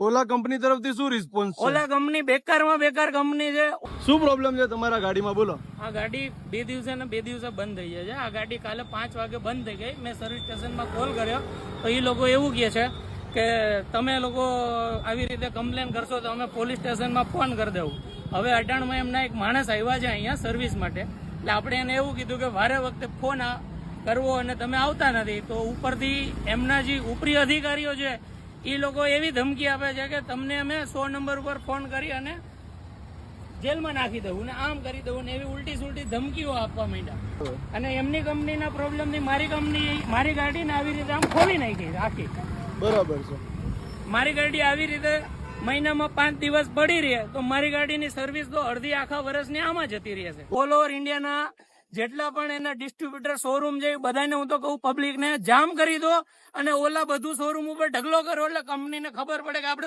ઓલા company તરફથી શું response છે? ઓલા કંપની બેકારમાં બેકાર કંપની છે. શું પ્રોબ્લેમ છે તમારા ગાડીમાં, બોલો? આ ગાડી 2 દિવસે ને 2 દિવસે બંધ થઈ જાય છે. આ ગાડી કાલે 5 વાગે બંધ થઈ ગઈ. મેં સર્વિસ સ્ટેશનમાં કોલ કર્યો તો એ લોકો એવું કહે છે કે તમે લોકો આવી રીતે કમ્પ્લેન કરશો તો અમે પોલીસ સ્ટેશનમાં ફોન કરી દેવું. હવે અટાણમાં એમના એક માણસ આવ્યા છે અહીંયા સર્વિસ માટે, એટલે આપણે એને એવું કીધું કે વારે વખતે ફોન કરવો અને તમે આવતા નથી, તો ઉપરથી એમના જે ઉપરી અધિકારીઓ છે એ લોકો એવી ધમકી આપે છે કે તમને અમે 100 નંબર ઉપર ફોન કરી અને જેલમાં નાખી દઉં ને આમ કરી દઉં ને એવી ઉલટી સુલટી ધમકીઓ આપવા માંડ્યા. અને એમની કંપનીના પ્રોબ્લેમથી મારી ગાડીને આવી રીતે આમ ખોલી નાખી આખી. બરાબર છે. મારી ગાડી આવી રીતે મહિનામાં 5 દિવસ પડી રહે તો મારી ગાડીની સર્વિસ તો અડધી આખા વર્ષની આમાં જતી રહેશે. ઓલ ઓવર ઇન્ડિયાના જેટલા પણ એના ડિસ્ટ્રીબ્યુટર શોરૂમ છે બધાને હું તો કહું પબ્લિકને જામ કરી દો અને ઓલા બધું શોરૂમ ઉપર ઢગલો કરો એટલે કંપનીને ખબર પડે કે આપણે